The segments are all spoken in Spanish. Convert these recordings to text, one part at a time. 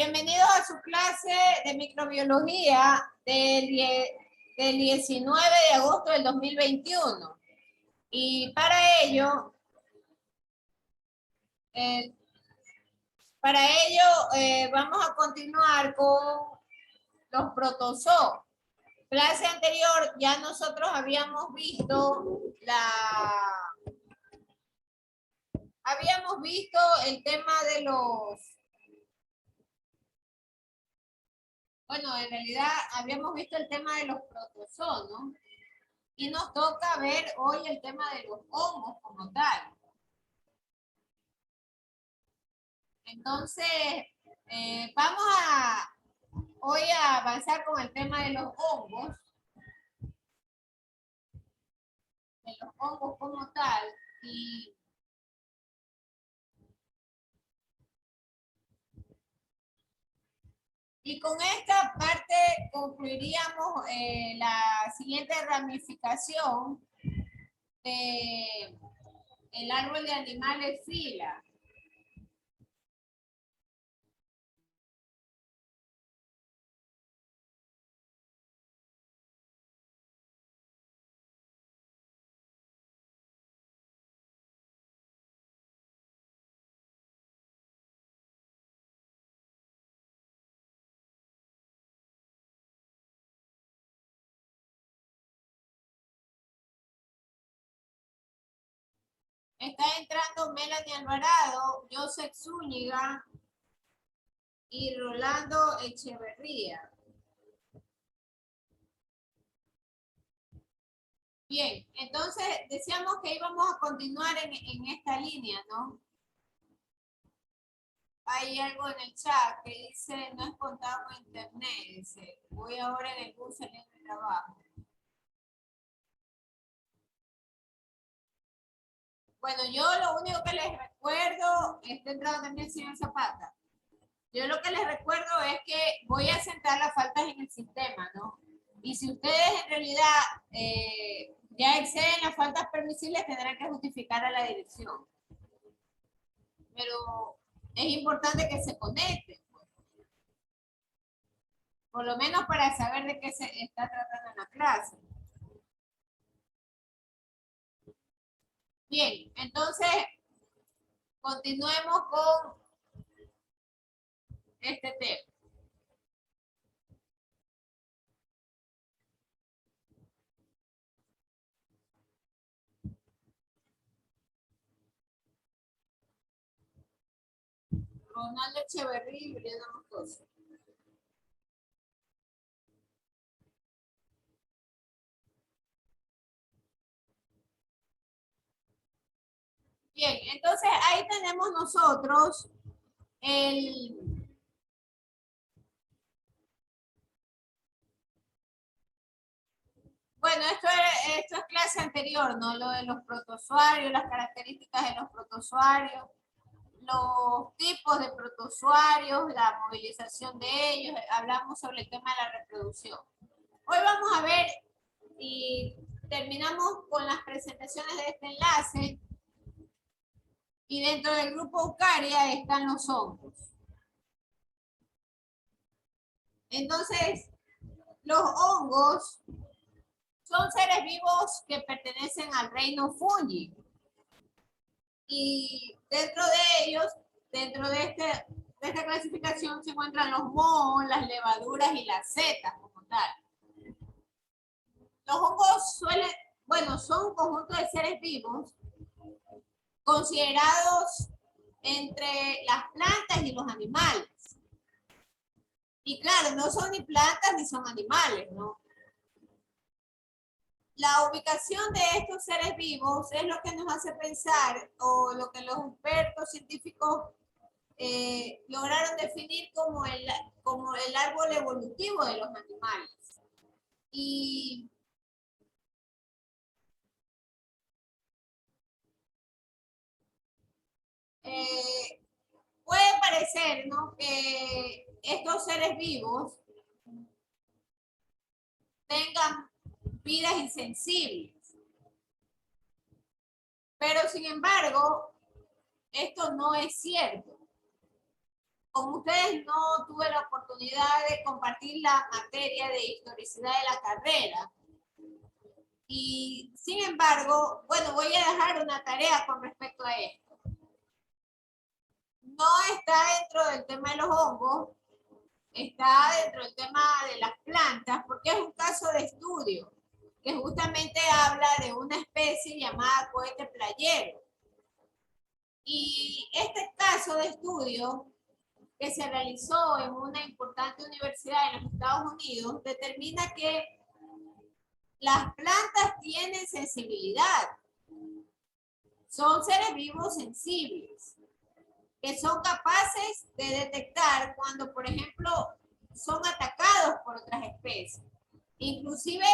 Bienvenidos a su clase de microbiología del 19 de agosto del 2021. Y eh, para ello vamos a continuar con los protozoos. Clase anterior ya nosotros habíamos visto el tema de en realidad habíamos visto el tema de los protozoos, ¿no? Y nos toca ver hoy el tema de los hongos como tal. Entonces, vamos hoy a avanzar con el tema de los hongos como tal. Y con esta parte concluiríamos la siguiente ramificación del árbol de animales fila. Está entrando Melanie Alvarado, Joseph Zúñiga y Rolando Echeverría. Bien, entonces decíamos que íbamos a continuar en esta línea, ¿no? Hay algo en el chat que dice, no es contado con internet, dice, voy ahora en el bus saliendo de trabajo. Bueno, yo lo único que les recuerdo, está entrando también el señor Zapata. Yo lo que les recuerdo es que voy a sentar las faltas en el sistema, ¿no? Y si ustedes en realidad ya exceden las faltas permisibles, tendrán que justificar a la dirección. Pero es importante que se conecten, pues. Por lo menos para saber de qué se está tratando en la clase. Bien, entonces continuemos con este tema. Ronaldo Echeverría y Briana Moscoso. Bien, entonces ahí tenemos nosotros bueno, esto es clase anterior, ¿no? Lo de los protozoarios, las características de los protozoarios, los tipos de protozoarios, la movilización de ellos, hablamos sobre el tema de la reproducción. Hoy vamos a ver y terminamos con las presentaciones de este enlace y dentro del grupo Eucaria están los hongos. Entonces, los hongos son seres vivos que pertenecen al reino fungi. Y dentro de ellos, dentro de esta clasificación se encuentran los mohos, las levaduras y las setas como tal. Los hongos son un conjunto de seres vivos considerados entre las plantas y los animales. Y claro, no son ni plantas ni son animales, ¿no? La ubicación de estos seres vivos es lo que nos hace pensar, o lo que los expertos científicos lograron definir como el árbol evolutivo de los animales. Y puede parecer, ¿no?, que estos seres vivos tengan vidas insensibles. Pero sin embargo, esto no es cierto. Con ustedes no tuve la oportunidad de compartir la materia de historicidad de la carrera. Y sin embargo, bueno, voy a dejar una tarea con respecto a esto. No está dentro del tema de los hongos, está dentro del tema de las plantas, porque es un caso de estudio que justamente habla de una especie llamada cohete playero. Y este caso de estudio que se realizó en una importante universidad en los Estados Unidos determina que las plantas tienen sensibilidad. Son seres vivos sensibles, que son capaces de detectar cuando, por ejemplo, son atacados por otras especies, inclusive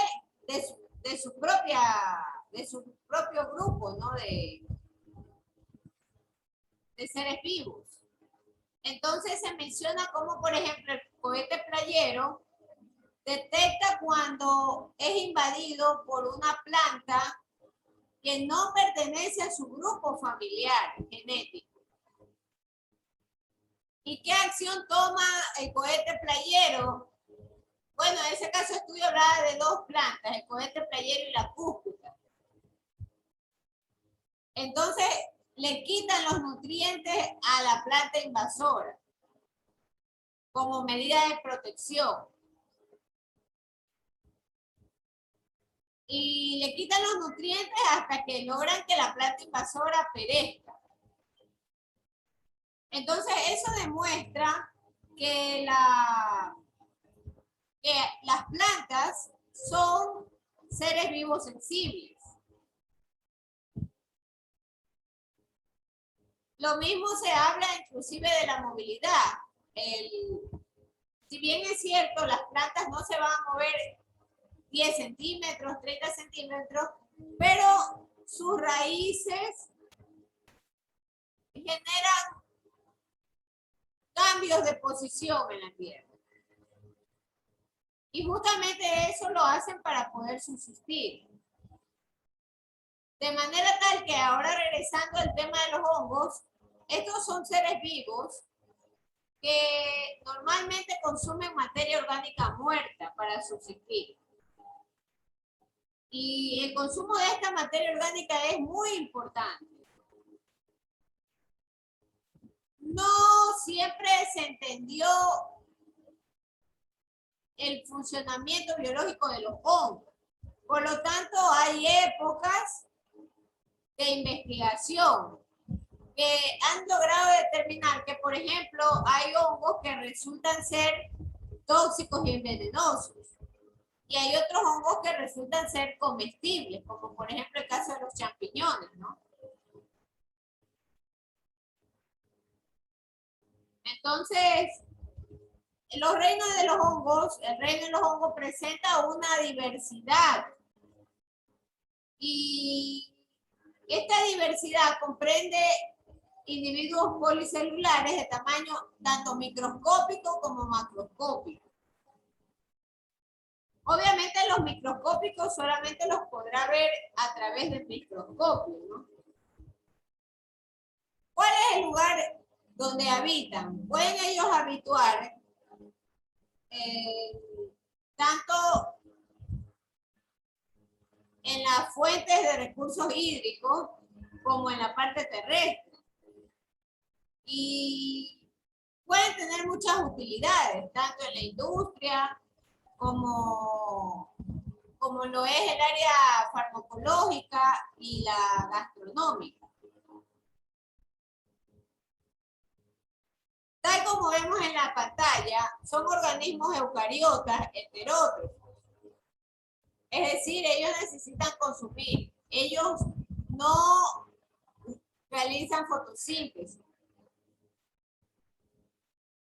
de su propio grupo, ¿no? De seres vivos. Entonces se menciona como, por ejemplo, el cohete playero detecta cuando es invadido por una planta que no pertenece a su grupo familiar genético. ¿Y qué acción toma el cohete playero? Bueno, en ese caso estudio hablaba de dos plantas, el cohete playero y la cúspita. Entonces, le quitan los nutrientes a la planta invasora como medida de protección. Y le quitan los nutrientes hasta que logran que la planta invasora perezca. Entonces, eso demuestra que las plantas son seres vivos sensibles. Lo mismo se habla inclusive de la movilidad. Si bien es cierto, las plantas no se van a mover 10 centímetros, 30 centímetros, pero sus raíces generan cambios de posición en la tierra. Y justamente eso lo hacen para poder subsistir. De manera tal que ahora regresando al tema de los hongos, estos son seres vivos que normalmente consumen materia orgánica muerta para subsistir. Y el consumo de esta materia orgánica es muy importante. No siempre se entendió el funcionamiento biológico de los hongos. Por lo tanto, hay épocas de investigación que han logrado determinar que, por ejemplo, hay hongos que resultan ser tóxicos y venenosos. Y hay otros hongos que resultan ser comestibles, como por ejemplo el caso de los champiñones, ¿no? Entonces, los reinos de los hongos, el reino de los hongos presenta una diversidad. Y esta diversidad comprende individuos policelulares de tamaño tanto microscópico como macroscópico. Obviamente los microscópicos solamente los podrá ver a través del microscopio, ¿no? ¿Cuál es el lugar donde habitan? Pueden ellos habituar tanto en las fuentes de recursos hídricos como en la parte terrestre. Y pueden tener muchas utilidades, tanto en la industria como lo es el área farmacológica y la gastronómica. Tal como vemos en la pantalla, son organismos eucariotas heterótrofos. Es decir, ellos necesitan consumir. Ellos no realizan fotosíntesis.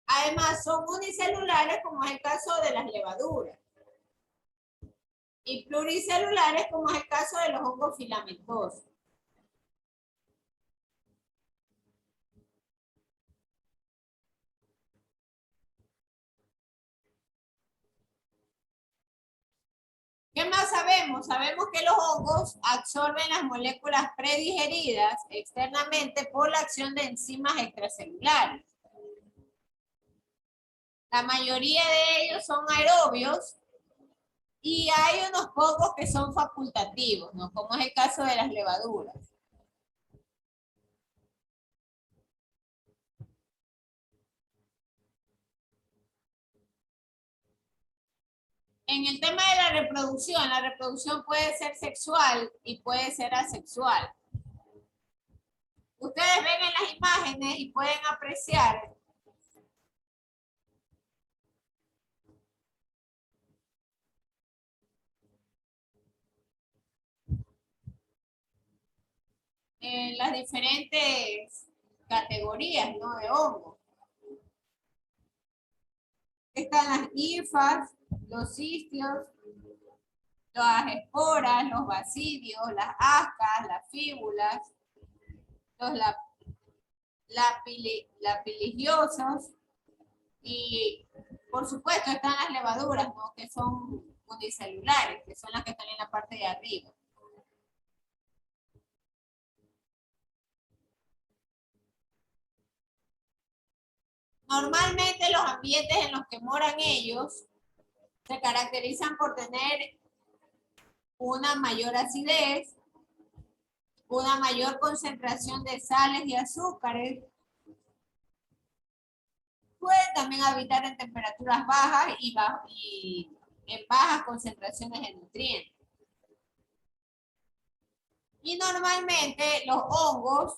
Además, son unicelulares, como es el caso de las levaduras. Y pluricelulares, como es el caso de los hongos filamentosos. ¿Qué más sabemos? Sabemos que los hongos absorben las moléculas predigeridas externamente por la acción de enzimas extracelulares. La mayoría de ellos son aerobios y hay unos pocos que son facultativos, ¿no? Como es el caso de las levaduras. En el tema de la reproducción puede ser sexual y puede ser asexual. Ustedes ven en las imágenes y pueden apreciar las diferentes categorías, ¿no? De hongos. Están las hifas, los cistios, las esporas, los basidios, las ascas, las fíbulas, los lapiligiosos y por supuesto están las levaduras, ¿no? Que son unicelulares, que son las que están en la parte de arriba. Normalmente los ambientes en los que moran ellos se caracterizan por tener una mayor acidez, una mayor concentración de sales y azúcares. Pueden también habitar en temperaturas bajas y en bajas concentraciones de nutrientes. Y normalmente los hongos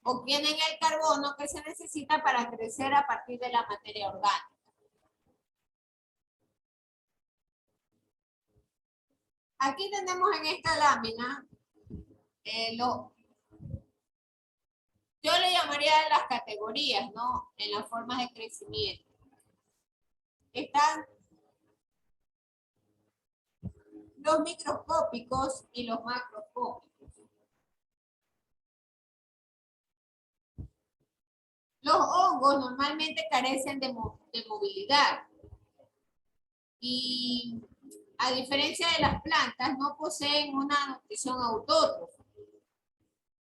obtienen el carbono que se necesita para crecer a partir de la materia orgánica. Aquí tenemos en esta lámina yo le llamaría las categorías, ¿no? En las formas de crecimiento. Están los microscópicos y los macroscópicos. Los hongos normalmente carecen de movilidad y a diferencia de las plantas no poseen una nutrición autótrofa.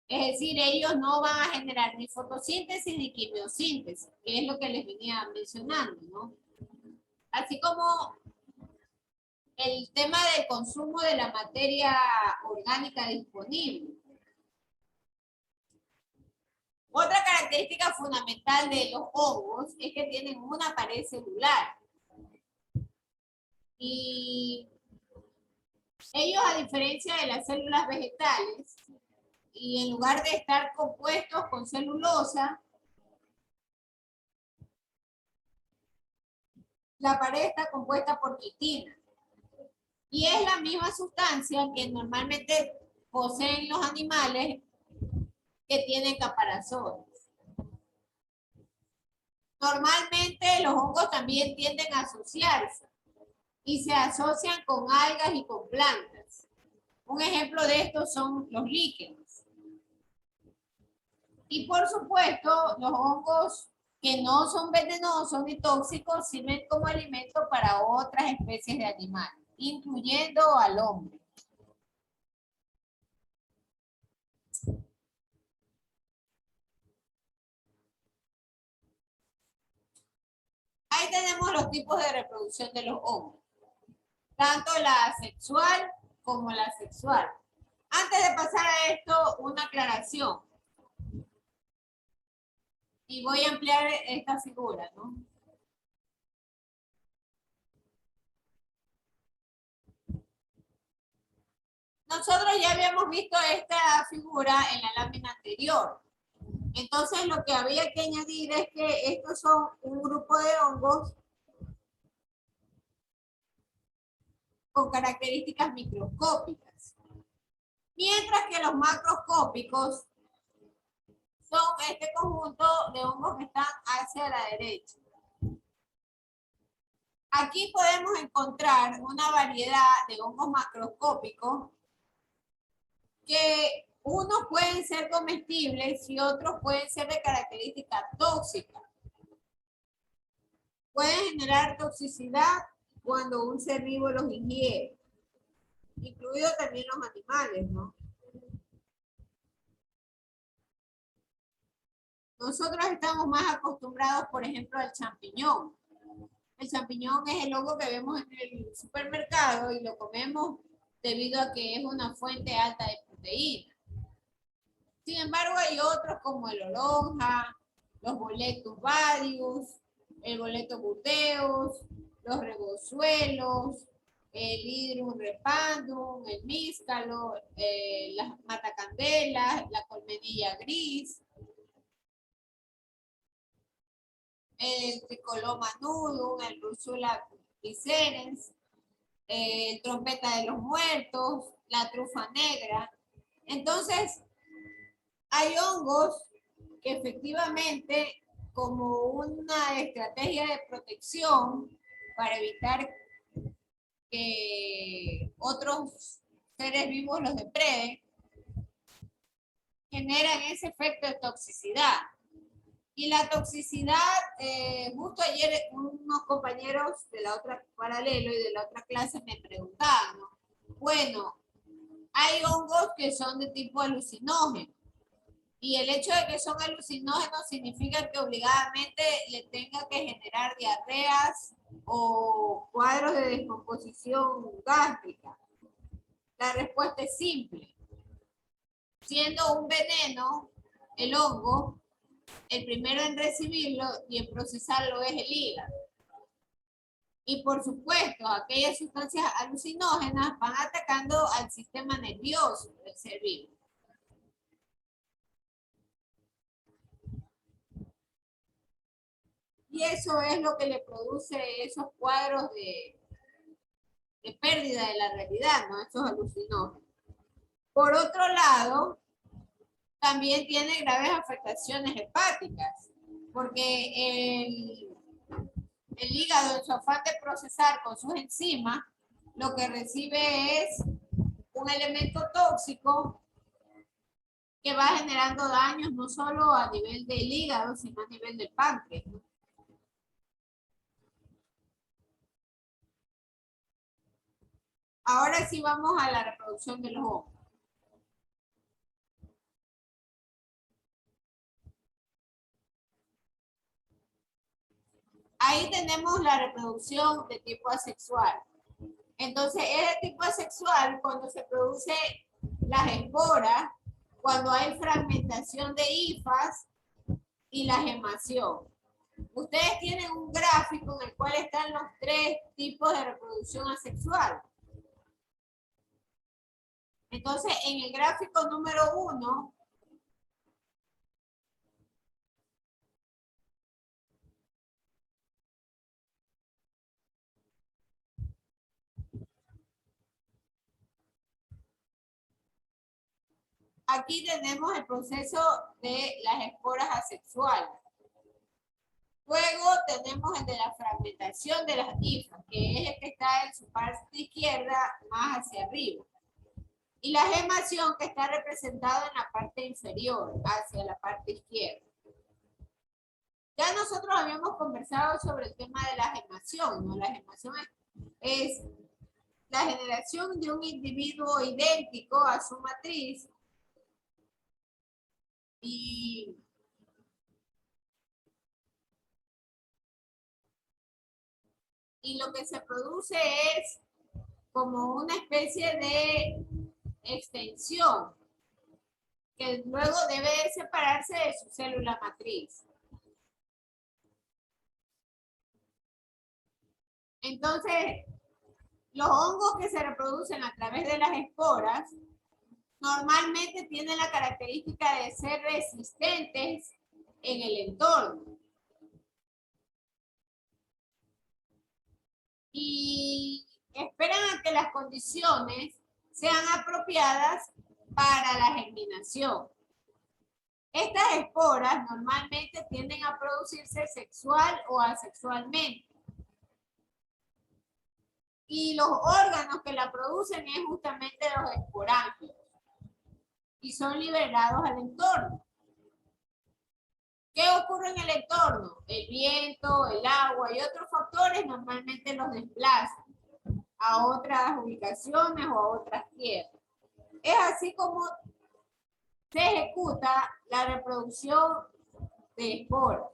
Es decir, ellos no van a generar ni fotosíntesis ni quimiosíntesis, que es lo que les venía mencionando, ¿no? Así como el tema del consumo de la materia orgánica disponible. Otra característica fundamental de los hongos es que tienen una pared celular. Y ellos, a diferencia de las células vegetales, y en lugar de estar compuestos con celulosa, la pared está compuesta por quitina. Y es la misma sustancia que normalmente poseen los animales que tienen caparazones. Normalmente los hongos también tienden a asociarse y se asocian con algas y con plantas. Un ejemplo de esto son los líquenes. Y por supuesto, los hongos que no son venenosos ni tóxicos sirven como alimento para otras especies de animales, incluyendo al hombre. Ahí tenemos los tipos de reproducción de los hongos, tanto la asexual como la sexual. Antes de pasar a esto, una aclaración. Y voy a ampliar esta figura, ¿no? Nosotros ya habíamos visto esta figura en la lámina anterior. Entonces lo que había que añadir es que estos son un grupo de hongos con características microscópicas. Mientras que los macroscópicos son este conjunto de hongos que están hacia la derecha. Aquí podemos encontrar una variedad de hongos macroscópicos que unos pueden ser comestibles y otros pueden ser de características tóxicas. Pueden generar toxicidad cuando un ser vivo los ingiere, incluido también los animales, ¿no? Nosotros estamos más acostumbrados, por ejemplo, al champiñón. El champiñón es el hongo que vemos en el supermercado y lo comemos debido a que es una fuente alta de proteína. Sin embargo, hay otros como el oronja, los boletus varius, el boleto buteus, los rebozuelos, el hydrum repandum, el míscalo, las matacandelas, la colmenilla gris, el tricoloma nudum, el Russula vicerens, el trompeta de los muertos, la trufa negra. Entonces, hay hongos que efectivamente, como una estrategia de protección para evitar que otros seres vivos los depreden, generan ese efecto de toxicidad. Y la toxicidad, justo ayer unos compañeros de la otra paralelo y de la otra clase me preguntaban, ¿no? Bueno, hay hongos que son de tipo alucinógeno. Y el hecho de que son alucinógenos significa que obligadamente le tenga que generar diarreas o cuadros de descomposición gástrica. La respuesta es simple. Siendo un veneno, el hongo, el primero en recibirlo y en procesarlo es el hígado. Y por supuesto, aquellas sustancias alucinógenas van atacando al sistema nervioso del ser vivo. Y eso es lo que le produce esos cuadros de pérdida de la realidad, ¿no? Esos alucinógenos. Por otro lado, también tiene graves afectaciones hepáticas, porque el hígado, en su afán de procesar con sus enzimas, lo que recibe es un elemento tóxico que va generando daños no solo a nivel del hígado, sino a nivel del páncreas. Ahora sí vamos a la reproducción de los hongos. Ahí tenemos la reproducción de tipo asexual. Entonces, es de tipo asexual cuando se produce las esporas, cuando hay fragmentación de hifas y la gemación. Ustedes tienen un gráfico en el cual están los tres tipos de reproducción asexual. Entonces, en el gráfico número 1, aquí tenemos el proceso de las esporas asexuales. Luego tenemos el de la fragmentación de las hifas, que es el que está en su parte izquierda más hacia arriba. Y la gemación, que está representada en la parte inferior, hacia la parte izquierda. Ya nosotros habíamos conversado sobre el tema de la gemación, ¿no? La gemación es la generación de un individuo idéntico a su matriz y lo que se produce es como una especie de extensión que luego debe separarse de su célula matriz. Entonces, los hongos que se reproducen a través de las esporas normalmente tienen la característica de ser resistentes en el entorno. Y esperan a que las condiciones sean apropiadas para la germinación. Estas esporas normalmente tienden a producirse sexual o asexualmente. Y los órganos que la producen es justamente los esporángios. Y son liberados al entorno. ¿Qué ocurre en el entorno? El viento, el agua y otros factores normalmente los desplazan a otras ubicaciones o a otras tierras. Es así como se ejecuta la reproducción de esporas.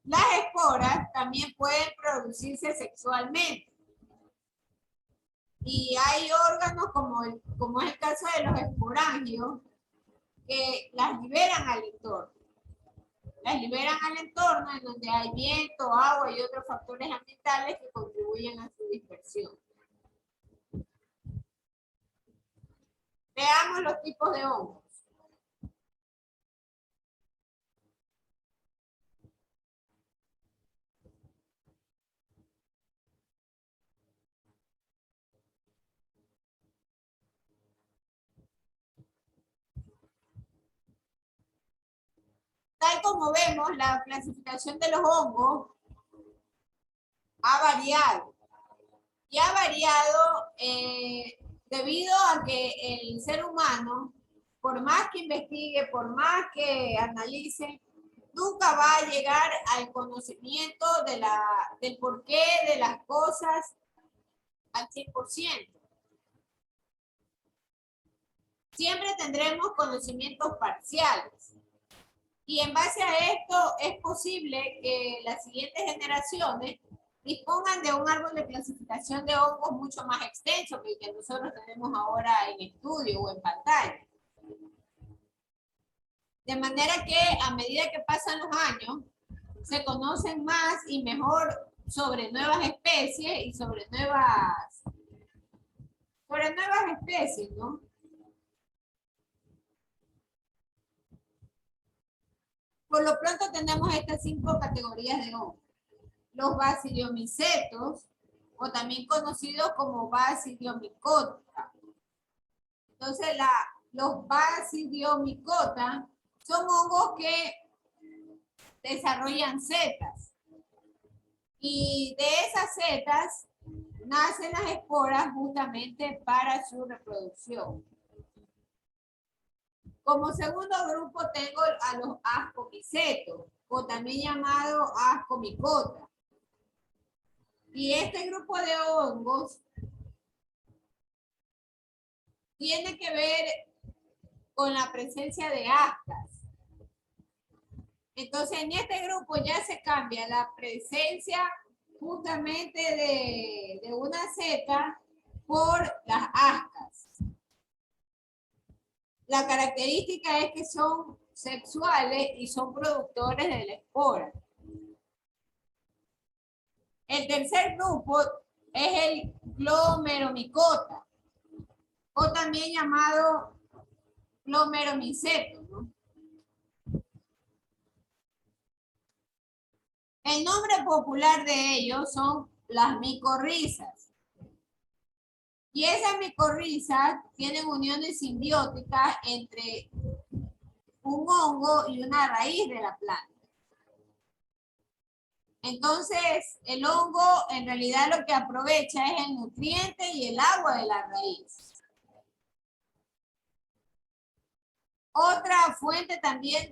Las esporas también pueden producirse sexualmente. Y hay órganos como es el caso de los esporangios que las liberan al entorno. Las liberan al entorno en donde hay viento, agua y otros factores ambientales que contribuyen a su dispersión. Veamos los tipos de hongos. Tal como vemos, la clasificación de los hongos ha variado. Y ha variado debido a que el ser humano, por más que investigue, por más que analice, nunca va a llegar al conocimiento del porqué de las cosas al 100%. Siempre tendremos conocimientos parciales. Y en base a esto es posible que las siguientes generaciones dispongan de un árbol de clasificación de hongos mucho más extenso que el que nosotros tenemos ahora en estudio o en pantalla. De manera que a medida que pasan los años, se conocen más y mejor sobre nuevas especies y sobre nuevas especies, ¿no? Por lo pronto tenemos estas 5 categorías de hongos. Los basidiomicetos, o también conocidos como basidiomicota. Entonces, los basidiomicota son hongos que desarrollan setas. Y de esas setas nacen las esporas justamente para su reproducción. Como segundo grupo tengo a los ascomicetos, o también llamado ascomicota. Y este grupo de hongos tiene que ver con la presencia de ascas. Entonces, en este grupo ya se cambia la presencia justamente de una seta por las ascas. La característica es que son sexuales y son productores de la espora. El tercer grupo es el glomeromicota, o también llamado glomeromiceto, ¿no? El nombre popular de ellos son las micorrizas. Y esas micorrizas tienen uniones simbióticas entre un hongo y una raíz de la planta. Entonces, el hongo en realidad lo que aprovecha es el nutriente y el agua de la raíz. Otra fuente también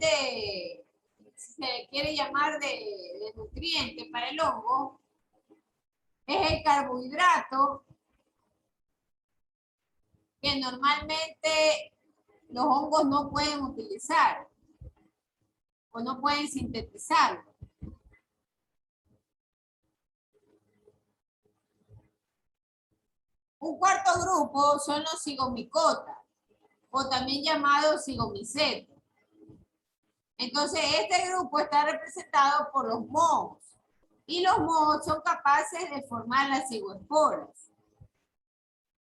si se quiere llamar de nutriente para el hongo, es el carbohidrato que normalmente los hongos no pueden utilizar o no pueden sintetizar. Un cuarto grupo son los zigomicotas, o también llamados zigomicetos. Entonces, este grupo está representado por los mohos, y los mohos son capaces de formar las cigoesporas.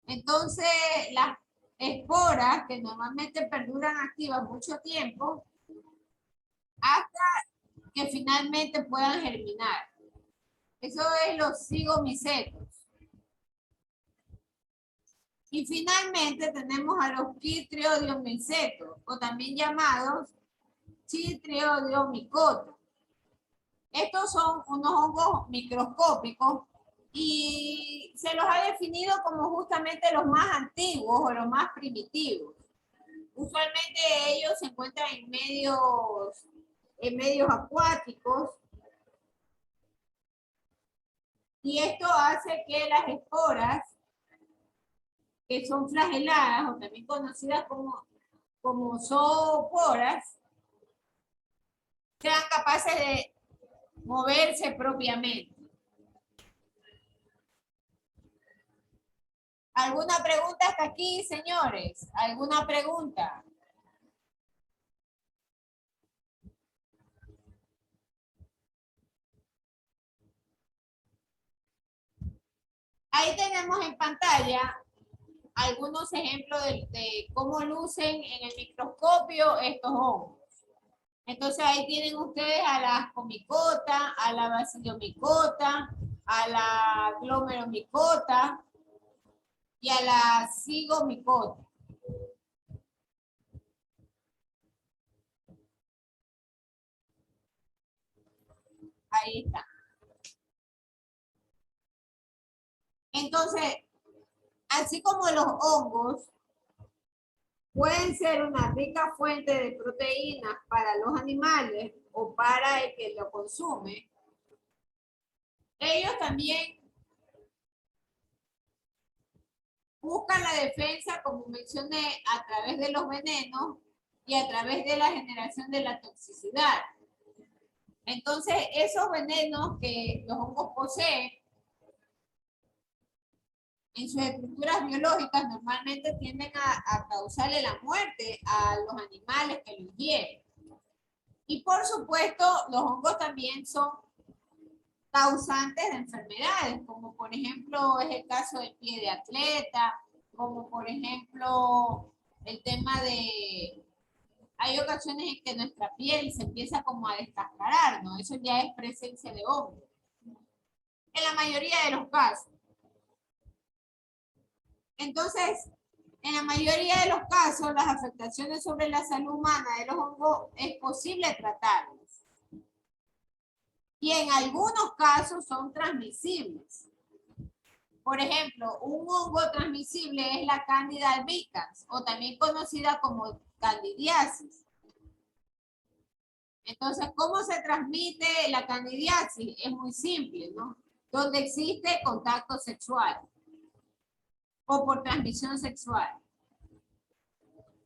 Entonces, las esporas, que normalmente perduran activas mucho tiempo, hasta que finalmente puedan germinar. Eso es los zigomicetos. Y finalmente tenemos a los quitridiomicetos, o también llamados chitridiomicotas. Estos son unos hongos microscópicos y se los ha definido como justamente los más antiguos o los más primitivos. Usualmente ellos se encuentran en medios acuáticos, y esto hace que las esporas, que son flageladas o también conocidas como zooporas, sean capaces moverse propiamente. ¿Alguna pregunta hasta aquí, señores? ¿Alguna pregunta? Ahí tenemos en pantalla algunos ejemplos de cómo lucen en el microscopio estos hongos. Entonces ahí tienen ustedes a la ascomicota, a la bacillomicota, a la glomeromicota y a la zigomicota. Ahí está. Entonces, así como los hongos pueden ser una rica fuente de proteínas para los animales o para el que lo consume, ellos también buscan la defensa, como mencioné, a través de los venenos y a través de la generación de la toxicidad. Entonces, esos venenos que los hongos poseen, en sus estructuras biológicas, normalmente tienden a causarle la muerte a los animales que los hieren. Y por supuesto, los hongos también son causantes de enfermedades, como por ejemplo es el caso del pie de atleta, como por ejemplo el tema de, hay ocasiones en que nuestra piel se empieza como a descascarar, ¿no? Eso ya es presencia de hongos. En la mayoría de los casos. Entonces, en la mayoría de los casos, las afectaciones sobre la salud humana de los hongos es posible tratarlos. Y en algunos casos son transmisibles. Por ejemplo, un hongo transmisible es la Candida albicans, o también conocida como candidiasis. Entonces, ¿cómo se transmite la candidiasis? Es muy simple, ¿no? Donde existe contacto sexual o por transmisión sexual.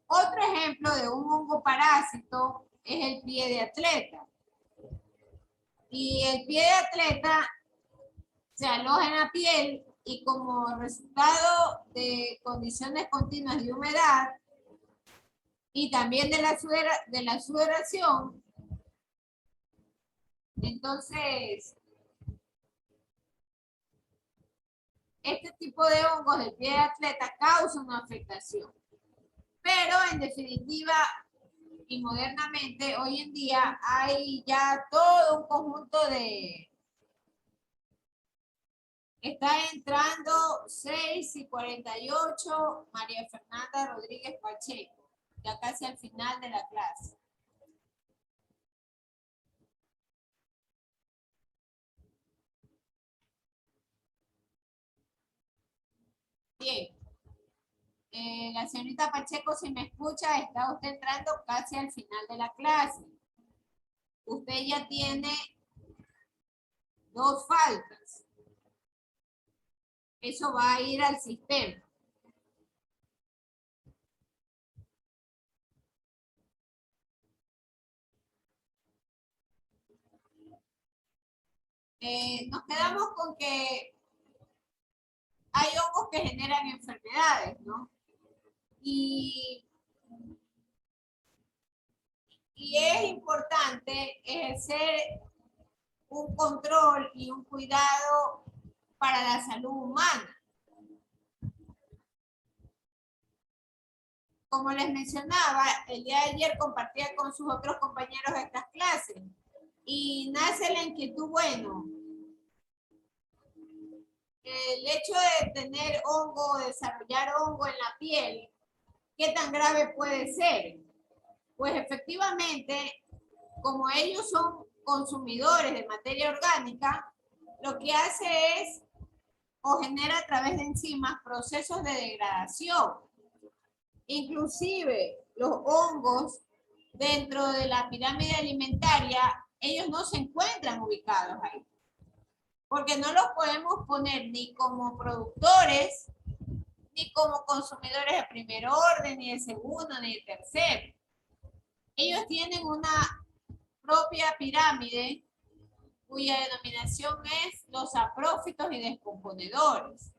Otro ejemplo de un hongo parásito es el pie de atleta. Y el pie de atleta se aloja en la piel y como resultado de condiciones continuas de humedad y también de la sudoración, entonces este tipo de hongos del pie de atleta causa una afectación. Pero en definitiva y modernamente hoy en día hay ya todo un conjunto de... Está entrando 6:48 María Fernanda Rodríguez Pacheco, ya casi al final de la clase. Bien. La señorita Pacheco, si me escucha, está usted entrando casi al final de la clase. Usted ya tiene 2 faltas. Eso va a ir al sistema. Nos quedamos con que hay hongos que generan enfermedades, ¿no? Y es importante ejercer un control y un cuidado para la salud humana. Como les mencionaba, el día de ayer compartía con sus otros compañeros estas clases y nace la inquietud, bueno, el hecho de tener hongo, desarrollar hongo en la piel, ¿qué tan grave puede ser? Pues efectivamente, como ellos son consumidores de materia orgánica, lo que hace es o genera a través de enzimas procesos de degradación. Inclusive los hongos dentro de la pirámide alimentaria, ellos no se encuentran ubicados ahí. Porque no los podemos poner ni como productores, ni como consumidores de primer orden, ni de segundo, ni de tercero. Ellos tienen una propia pirámide cuya denominación es los saprófitos y descomponedores.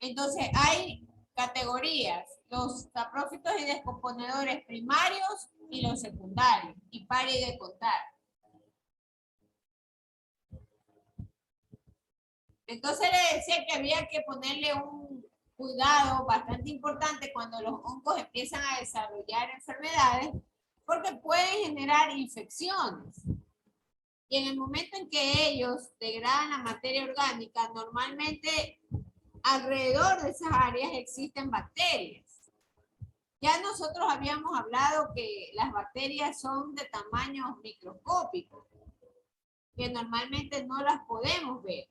Entonces, hay categorías, los saprófitos y descomponedores primarios y los secundarios, y pare de contar. Entonces le decía que había que ponerle un cuidado bastante importante cuando los hongos empiezan a desarrollar enfermedades, porque pueden generar infecciones. Y en el momento en que ellos degradan la materia orgánica, normalmente alrededor de esas áreas existen bacterias. Ya nosotros habíamos hablado que las bacterias son de tamaños microscópicos, que normalmente no las podemos ver.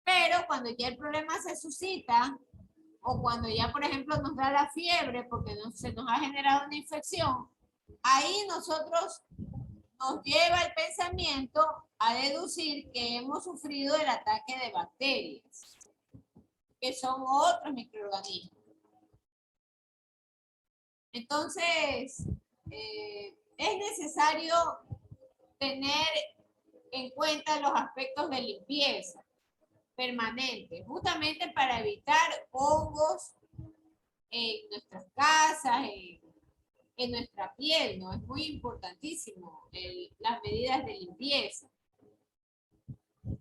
Pero cuando ya el problema se suscita, o cuando ya, por ejemplo, nos da la fiebre porque se nos ha generado una infección, ahí nosotros nos lleva el pensamiento a deducir que hemos sufrido el ataque de bacterias, que son otros microorganismos. Entonces, es necesario tener en cuenta los aspectos de limpieza permanente, justamente para evitar hongos en nuestras casas, en nuestra piel, ¿no? Es muy importantísimo las medidas de limpieza.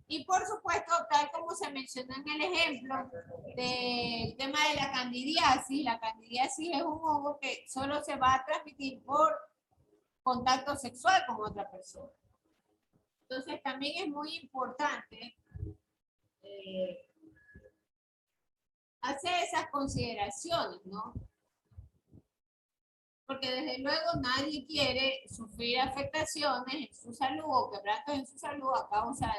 Y por supuesto, tal como se mencionó en el ejemplo del tema de la candidiasis es un hongo que solo se va a transmitir por contacto sexual con otra persona. Entonces también es muy importante hacer esas consideraciones, ¿no? Porque desde luego nadie quiere sufrir afectaciones en su salud o quebrantos en su salud a causa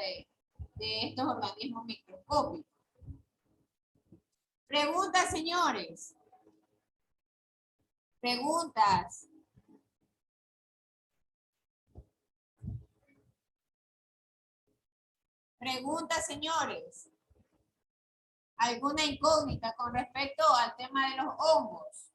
de estos organismos microscópicos. Preguntas, señores. Preguntas. Preguntas, señores. ¿Alguna incógnita con respecto al tema de los hongos?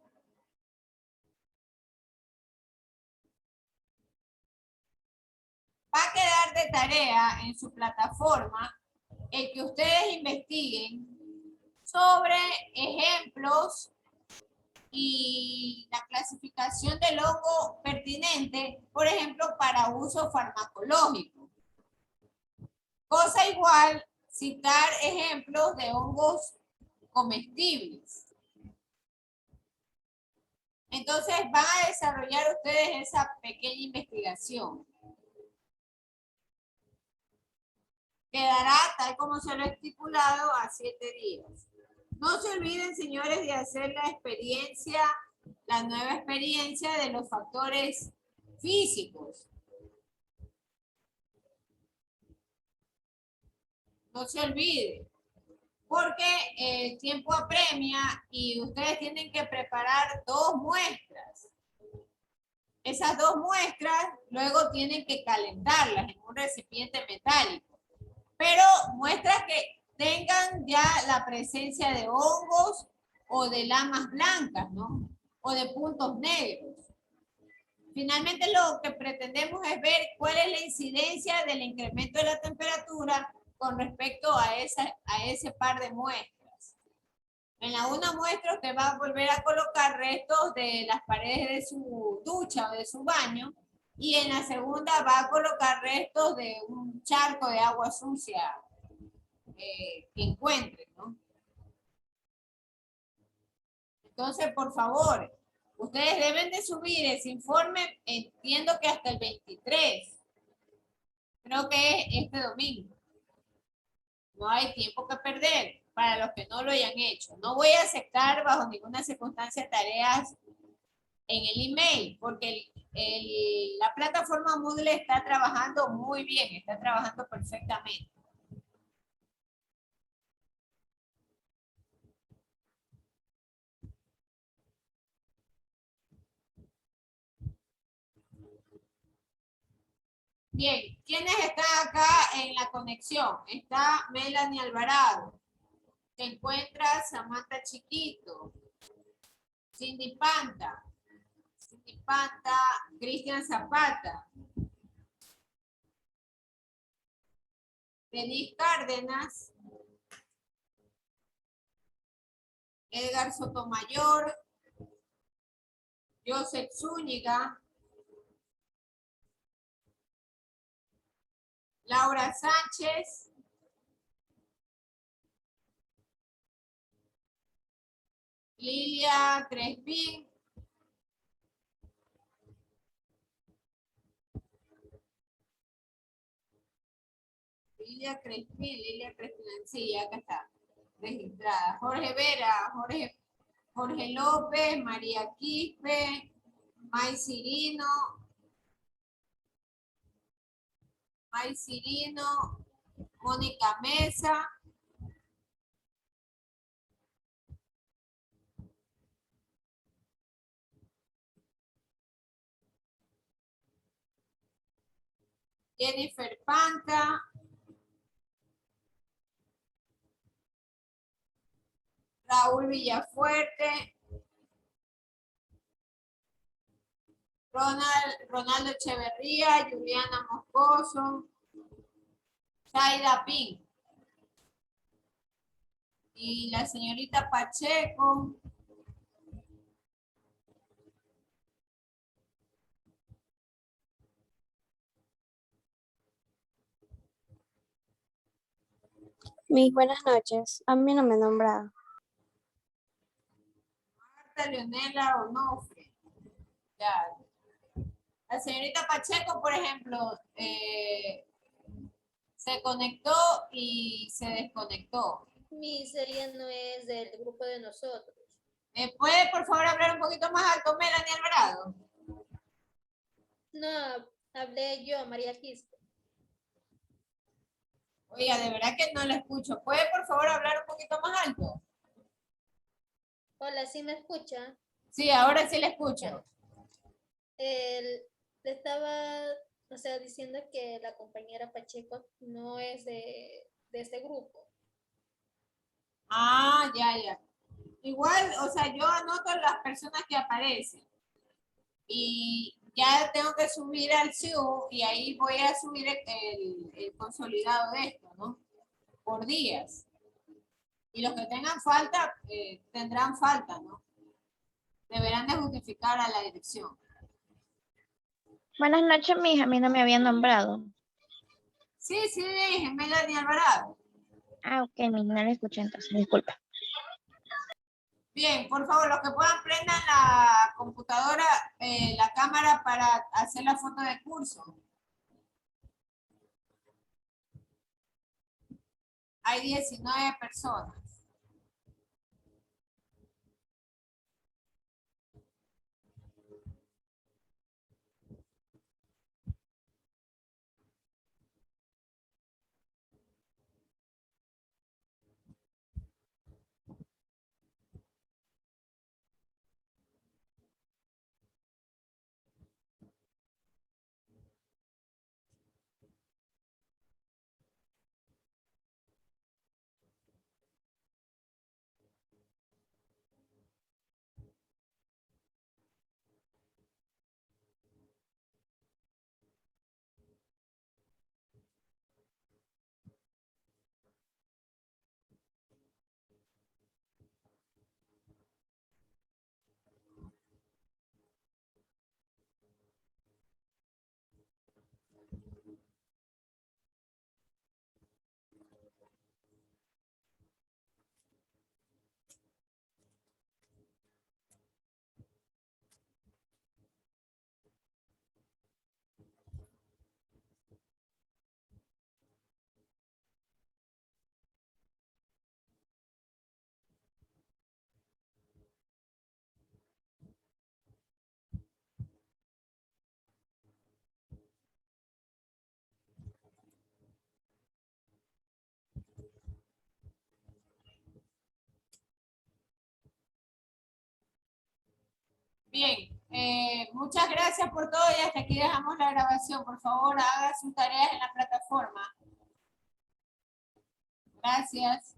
Va a quedar de tarea en su plataforma el que ustedes investiguen sobre ejemplos y la clasificación del hongo pertinente, por ejemplo, para uso farmacológico. Cosa igual, citar ejemplos de hongos comestibles. Entonces van a desarrollar ustedes esa pequeña investigación. Quedará tal como se lo he estipulado a 7 días. No se olviden, señores, de hacer la nueva experiencia de los factores físicos. No se olviden, porque el tiempo apremia y ustedes tienen que preparar 2 muestras. Esas 2 muestras luego tienen que calentarlas en un recipiente metálico, pero muestras que tengan ya la presencia de hongos o de lamas blancas, ¿no? O de puntos negros. Finalmente lo que pretendemos es ver cuál es la incidencia del incremento de la temperatura con respecto a ese par de muestras. En la una muestra usted va a volver a colocar restos de las paredes de su ducha o de su baño, y en la segunda va a colocar restos de un charco de agua sucia que encuentre, ¿no? Entonces, por favor, ustedes deben de subir ese informe, entiendo que hasta el 23. Creo que es este domingo. No hay tiempo que perder para los que no lo hayan hecho. No voy a aceptar bajo ninguna circunstancia tareas en el email, porque la plataforma Moodle está trabajando muy bien, está trabajando perfectamente. Bien, ¿quiénes están acá en la conexión? Está Melanie Alvarado. Se encuentra Samantha Chiquito. Cindy Panta. Cindy Panta. Cristian Zapata. Denis Cárdenas, Edgar Sotomayor, Joseph Zúñiga, Laura Sánchez, Lilia Crespín, Lilia Crespín, sí, acá está, registrada. Jorge Vera, Jorge López, María Quispe, May Cirino, Mónica Mesa, Jennifer Panca, Raúl Villafuerte, Ronaldo Echeverría, Juliana Moscoso, Zaida Pin y la señorita Pacheco. Mis buenas noches. A mí no me han nombrado. Marta Leonela Onofre. Ya. La señorita Pacheco, por ejemplo, se conectó y se desconectó. Mi serie no es del grupo de nosotros. ¿Puede, por favor, hablar un poquito más alto, Melanie Alvarado? No, hablé yo, María Quispe. Oiga, de verdad que no la escucho. ¿Puede, por favor, hablar un poquito más alto? Hola, ¿sí me escucha? Sí, ahora sí la escucho. Le estaba, diciendo que la compañera Pacheco no es de este grupo. Ah, ya. Igual, o sea, yo anoto las personas que aparecen. Y ya tengo que subir al SIU y ahí voy a subir el consolidado de esto, ¿no? Por días. Y los que tengan falta, tendrán falta, ¿no? Deberán de justificar a la dirección. Buenas noches, mija. A mí no me habían nombrado. Sí, dije, Melanie Alvarado. Ah, ok, no la escuché entonces. Disculpa. Bien, por favor, los que puedan prendan la computadora, la cámara para hacer la foto de curso. Hay 19 personas. Bien, muchas gracias por todo y hasta aquí dejamos la grabación. Por favor, haga sus tareas en la plataforma. Gracias.